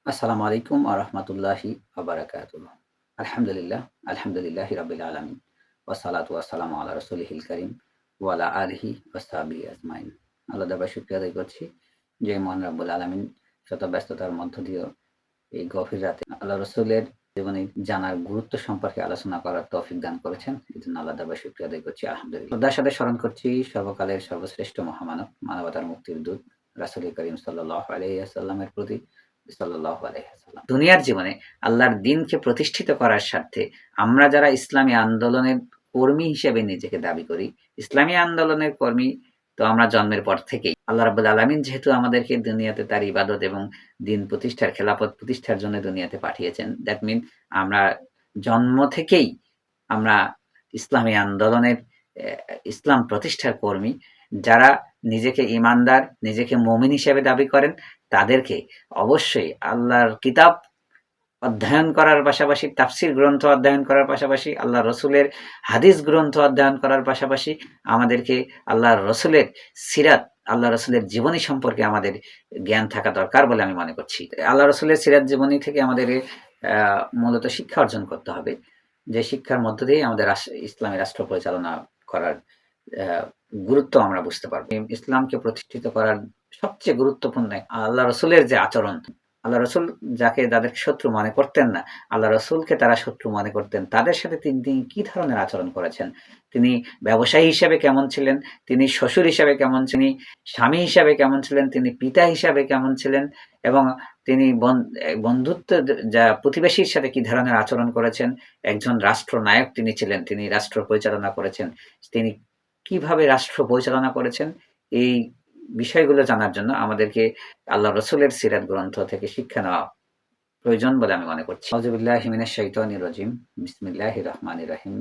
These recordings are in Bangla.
আসসালামু আলাইকুম ওয়া রাহমাতুল্লাহি ওয়া বারাকাতুহু। আলহামদুলিল্লাহ, আলহামদুলিল্লাহি রাব্বিল আলামিন। ওয়াসসালাতু ওয়াসসালামু আলা রাসূলিহিল কারীম ওয়া আলা আলিহি ওয়া সাহবিহি আজমাইন। আল্লাহর দরবারে শুকরিয়া আদায় করছি যে মহান রাব্বুল আলামিন শত ব্যস্ততার মধ্য দিয়েও এই গভীর রাতে আল্লাহ রাসূলের জীবনী জানার গুরুত্ব সম্পর্কে আলোচনা করার তৌফিক দান করেছেন। এজন্য আল্লাহর দরবারে শুকরিয়া আদায় করছি আলহামদুলিল্লাহ। শ্রদ্ধার সাথে স্মরণ করছি সর্বকালের সর্বশ্রেষ্ঠ মহামানব, মানবতার মুক্তির দূত রাসূল করিম সাল্লাল্লাহু আলাইহি ওয়াসাল্লামের প্রতি সাল্লাল্লাহু আলাইহি ওয়াসাল্লাম। দুনিয়ার জীবনে আল্লাহর দ্বীনকে প্রতিষ্ঠিত করার স্বার্থে আমরা যারা ইসলামী আন্দোলনের কর্মী হিসেবে নিজেকে দাবি করি, ইসলামী আন্দোলনের কর্মী তো আমরা জন্মের পর থেকেই। আল্লাহ রাব্বুল আলামিন যেহেতু আমাদেরকে দুনিয়াতে তার ইবাদত এবং দ্বীন প্রতিষ্ঠার, খেলাফত প্রতিষ্ঠার জন্য দুনিয়াতে পাঠিয়েছেন, দ্যাট মিন আমরা জন্ম থেকেই আমরা ইসলামী আন্দোলনের ইসলাম প্রতিষ্ঠার কর্মী। যারা নিজেকে ঈমানদার, নিজেকে মুমিন হিসেবে দাবি করেন, তাদেরকে অবশ্যই আল্লাহর কিতাব অধ্যয়ন করার পাশাপাশি, তাফসীর গ্রন্থ অধ্যয়ন করার পাশাপাশি, আল্লাহর রসুলের হাদিস গ্রন্থ অধ্যয়ন করার পাশাপাশি আমাদেরকে আল্লাহর রসুলের সিরাত, আল্লাহ রসুলের জীবনী সম্পর্কে আমাদের জ্ঞান থাকা দরকার বলে আমি মনে করছি। আল্লাহ রসুলের সিরাত জীবনী থেকে আমাদের মূলত শিক্ষা অর্জন করতে হবে, যে শিক্ষার মধ্য দিয়ে আমাদের ইসলামী রাষ্ট্র পরিচালনা করার গুরুত্ব আমরা বুঝতে পারবো। ইসলামকে প্রতিষ্ঠিত করার সবচেয়ে গুরুত্বপূর্ণ আল্লাহ রসুলের যে আচরণ, আল্লাহ রসুল যাদের শত্রু মনে করতেন না, আল্লাহ রসুলকে তারা শত্রু মনে করতেন, তাদের সাথে তিনি কি ধরনের আচরণ করেছেন, তিনি ব্যবসায়ী হিসাবে কেমন ছিলেন, তিনি শ্বশুর হিসাবে কেমন, তিনি স্বামী হিসাবে কেমন ছিলেন, তিনি পিতা হিসাবে কেমন ছিলেন, এবং তিনি বন্ধুত্ব যা প্রতিবেশীর সাথে কি ধরনের আচরণ করেছেন, একজন রাষ্ট্রনায়ক তিনি ছিলেন, তিনি রাষ্ট্র পরিচালনা করেছেন, তিনি কিভাবে রাষ্ট্র পরিচালনা করেছেন, এই বিষয়গুলো জানার জন্য আমাদেরকে আল্লাহ রসুলের সিরাত গ্রন্থ থেকে শিক্ষা নেওয়া প্রয়োজন বলে আমি মনে করছি। আউযুবিল্লাহি মিনাশ শাইতানির রাজিম। বিসমিল্লাহির রহমানির রহিম।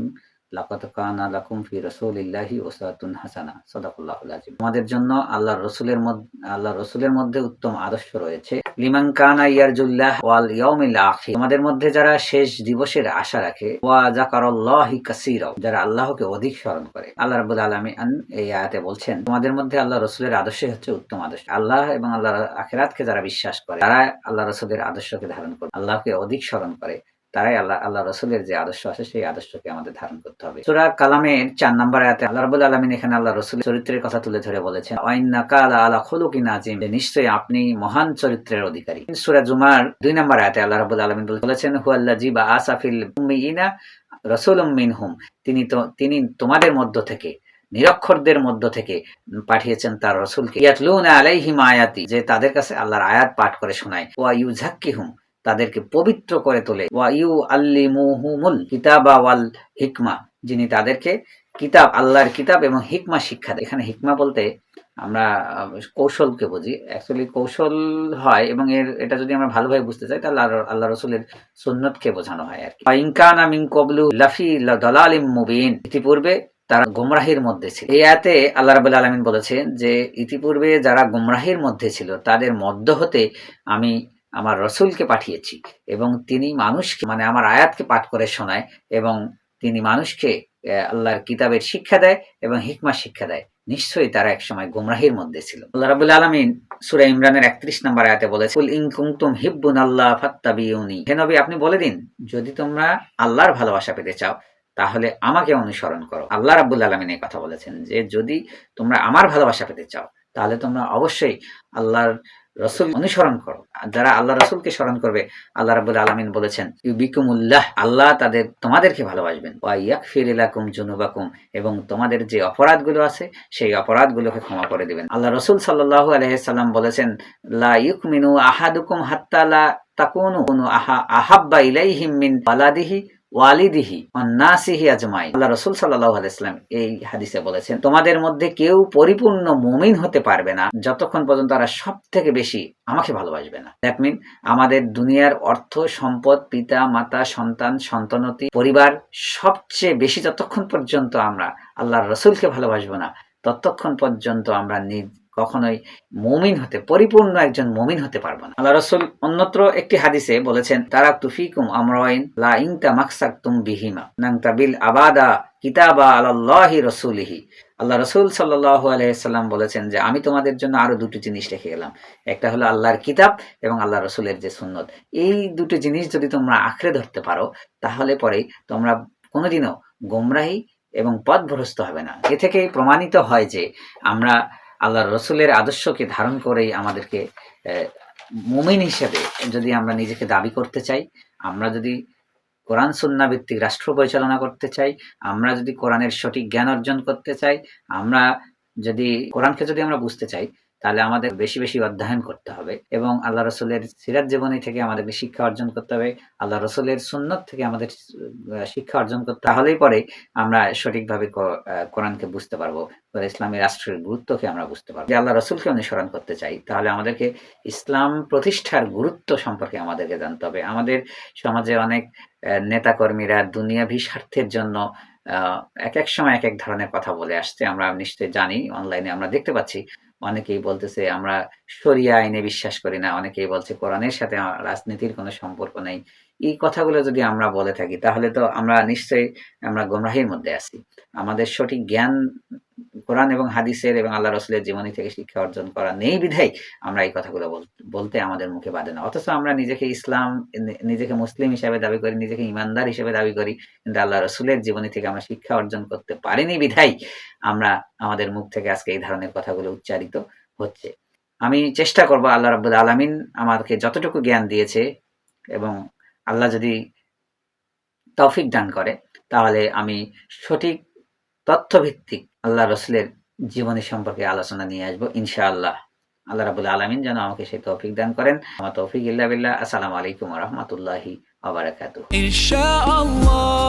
লাকাদ কানা লাকুম ফি রাসূলিল্লাহি উসওয়াতুন হাসানাহ। সাদাকাল্লাহুল আযীম। আমাদের জন্য আল্লাহর রসুলের মধ্যে উত্তম আদর্শ রয়েছে। লিমান কানা ইয়ারজুল্লাহ ওয়াল ইয়াউমিল আখির। আমাদের মধ্যে যারা শেষ দিবসের আশা রাখে, ওয়া যাকারাল্লাহি কাসীরা, যারা আল্লাহকে অধিক স্মরণ করে। আল্লাহ রাব্বুল আলামিন এই আয়াতে বলছেন, তোমাদের মধ্যে আল্লাহ রসুলের আদর্শই হচ্ছে উত্তম আদর্শ। আল্লাহ এবং আল্লাহর আখিরাতকে যারা বিশ্বাস করে, তারা আল্লাহ রসুলের আদর্শকে ধারণ করে, আল্লাহকে অধিক স্মরণ করে, তারাই আল্লাহ রসুলের যে আদর্শ আছে সেই আদর্শকে আমাদের ধারণ করতে হবে। সূরা কালামের ৪ নম্বর আয়াতে আল্লাহ রাব্বুল আলামিন এখানে আল্লাহ রসুলের চরিত্রের কথা তুলে ধরে বলেছেন, ওয়াইন্নাকা আলা খুলুকিন আযীম, নিশ্চয়ই আপনি মহান চরিত্রের অধিকারী। সূরা জুমার ২ নম্বর আয়াতে আল্লাহ রাব্বুল আলামিন বলেছেন, হুয়াল্লাযী বাআসা ফিল উম্মিয়িনা রাসূলুম মিনহুম, তিনি তোমাদের মধ্য থেকে, নিরক্ষরদের মধ্য থেকে পাঠিয়েছেন তার রসুলকে, ইয়াতলুনা আলাইহিম আয়াতি, যে তাদের কাছে আল্লাহর আয়াত পাঠ করে শোনায়, ওয়া ইউযাক্কিহুম, তাদেরকে পবিত্র করে তোলে, ওয়া ইউআল্লিমুহুমুল কিতাবা ওয়াল হিকমা, যিনি তাদেরকে কিতাব, আল্লাহর কিতাব এবং হিকমা শিক্ষা দেয়। এখানে হিকমা বলতে আমরা কৌশলকে বুঝি, অ্যাকচুয়ালি কৌশল হয়, এবং এটা যদি আমরা ভালোভাবে বুঝতে চাই তাহলে আল্লাহ রসুলের সুন্নতকে বোঝানো হয় আর কি। ইন কানা মিন ক্বাবলু লাফি দালালিম মুবিন, ইতিপূর্বে তারা গোমরাহির মধ্যে ছিল। এই আয়াতে আল্লাহ রাব্বুল আলামিন বলেছেন যে ইতিপূর্বে যারা গোমরাহির মধ্যে ছিল তাদের মধ্য হতে আমি আমার রসুলকে পাঠিয়েছি, এবং তিনি মানুষকে, মানে আমার আয়াতকে পাঠ করে শোনায়, এবং তিনি মানুষকে আল্লাহর কিতাবের শিক্ষা দেয় এবং হিকমা শিক্ষা দেয়। নিশ্চয়ই তারা একসময় গোমরাহির মধ্যে ছিল। আল্লাহ রাব্বুল আলামিন সূরা ইমরানের ৩১ নম্বর আয়াতে বলেছেন, কুল ইন কুনতুম হিব্বুনাল্লাহ ফাত্তাবিউনি, হে নবী আপনি বলে দিন, যদি তোমরা আল্লাহর ভালোবাসা পেতে চাও তাহলে আমাকে অনুসরণ করো। আল্লাহ রাব্বুল আলামিন এই কথা বলেছেন যে যদি তোমরা আমার ভালোবাসা পেতে চাও তাহলে তোমরা অবশ্যই আল্লাহর রসুল অনুসরণ করো। যারা আল্লাহ রসুলকে স্মরণ করবে, আল্লাহ রাব্বুল আলামিন বলেছেন, ইউবিকুমুল্লাহ, আল্লাহ তোমাদেরকে ভালোবাসবেন, ওয়া ইয়াগফির লাকুম যুনুবাকুম, এবং তোমাদের যে অপরাধগুলো আছে সেই অপরাধগুলোকে ক্ষমা করে দিবেন। আল্লাহ রসুল সাল্লাল্লাহু আলাইহি সাল্লাম বলেছেন, লা ইউকমিনু আহাদুকুম হাত্তা লা তাকুনু আহাব্বা ইলাইহিম মিন ওয়ালাদিহি ওয়ালিদিহি ওয়ান্নাসিহি আজমাইন। আল্লাহ রাসূল সাল্লাল্লাহু আলাইহি ওয়াসাল্লাম এই হাদিসে বলেছেন, তোমাদের মধ্যে কেউ পরিপূর্ণ মুমিন হতে পারবে না যতক্ষণ পর্যন্ত তারা সবথেকে বেশি আমাকে ভালোবাসবে না। দ্যাট মিন আমাদের দুনিয়ার অর্থ সম্পদ, পিতা মাতা, সন্তান সন্তানতি, পরিবার, সবচেয়ে বেশি যতক্ষণ পর্যন্ত আমরা আল্লাহর রাসূলকে ভালোবাসবো না ততক্ষণ পর্যন্ত আমরা কখনোই মুমিন হতে, পরিপূর্ণ একজন মুমিন হতে পারবো না। আল্লাহ রাসূল অন্যত্র একটি হাদিসে বলেছেন, তারাকতু ফিকুম আমরাইন লা ইন তামাসসাকতুম বিহিমা নানতাবিল আবাদা কিতাবা আলাল্লাহি রাসূলিহি। আল্লাহ রাসূল সাল্লাল্লাহু আলাইহি সাল্লাম বলেছেন যে আমি তোমাদের জন্য আরো দুটি জিনিস রেখে গেলাম, একটা হলো আল্লাহর কিতাব এবং আল্লাহ রাসূলের যে সুন্নত। এই দুটো জিনিস যদি তোমরা আঁকড়ে ধরতে পারো তাহলে পরে তোমরা কোনোদিনও গোমরাহি এবং পথভ্রষ্ট হবে না। এ থেকেই প্রমাণিত হয় যে আমরা আল্লাহর রসুলের আদর্শকে ধারণ করেই আমাদেরকে মুমিন হিসেবে যদি আমরা নিজেকে দাবি করতে চাই, আমরা যদি কোরআন সুন্নাহ ভিত্তিক রাষ্ট্র পরিচালনা করতে চাই, আমরা যদি কোরআনের সঠিক জ্ঞান অর্জন করতে চাই, আমরা যদি কোরআনকে যদি আমরা বুঝতে চাই, তাহলে আমাদের বেশি বেশি অধ্যয়ন করতে হবে এবং আল্লাহ রসুলের সিরাত জীবনী থেকে আমাদেরকে শিক্ষা অর্জন করতে হবে, আল্লাহ রসুলের সুন্নত থেকে আমাদের শিক্ষা অর্জন করতে, তাহলেই পরে আমরা সঠিকভাবে কোরআনকে বুঝতে পারবো, ইসলামী রাষ্ট্রের গুরুত্বকে আমরা বুঝতে পারবো। যদি আল্লাহ রসুলকে অনুসরণ করতে চাই তাহলে আমাদেরকে ইসলাম প্রতিষ্ঠার গুরুত্ব সম্পর্কে আমাদেরকে জানতে হবে। আমাদের সমাজে অনেক নেতাকর্মীরা দুনিয়াভি স্বার্থের জন্য এক এক সময় এক এক ধরনের কথা বলে আসছে। আমরা নিশ্চয়ই জানি, অনলাইনে আমরা দেখতে পাচ্ছি। অনেকেই বলতেছে আমরা শরিয়া আইনে বিশ্বাস করি না, অনেকেই বলছে কোরআনের সাথে রাজনীতির কোনো সম্পর্ক নেই। এই কথাগুলো যদি আমরা বলে থাকি তাহলে তো আমরা নিশ্চয়ই আমরা গোমরাহির মধ্যে আছি। আমাদের সঠিক জ্ঞান কোরআন এবং হাদিসের এবং আল্লাহ রসুলের জীবনী থেকে শিক্ষা অর্জন করা নেই বিধায় আমরা এই কথাগুলো বলতে আমাদের মুখে বাধে না। অথচ আমরা নিজেকে নিজেকে মুসলিম হিসেবে দাবি করি, নিজেকে ইমানদার হিসেবে দাবি করি, কিন্তু আল্লাহ রসুলের জীবনী থেকে আমরা শিক্ষা অর্জন করতে পারিনি বিধায় আমরা আমাদের মুখ থেকে আজকে এই ধরনের কথাগুলো উচ্চারিত হচ্ছে। আমি চেষ্টা করব, আল্লাহ রাব্বুল আলামিন আমাকে যতটুকু জ্ঞান দিয়েছে এবং আল্লাহ যদি তৌফিক দান করে তাহলে আমি সঠিক তথ্যভিত্তিক আল্লাহ রসুলের জীবনী সম্পর্কে আলোচনা নিয়ে আসবো ইনশাআল্লাহ। আল্লাহ রাব্বুল আলামিন যেন আমাকে সেই তৌফিক দান করেন। আমার তৌফিক ইল্লা বিল্লাহ। আসসালামু আলাইকুম ওয়া রাহমাতুল্লাহি ওয়া বারাকাতুহু। ইনশাআল্লাহ।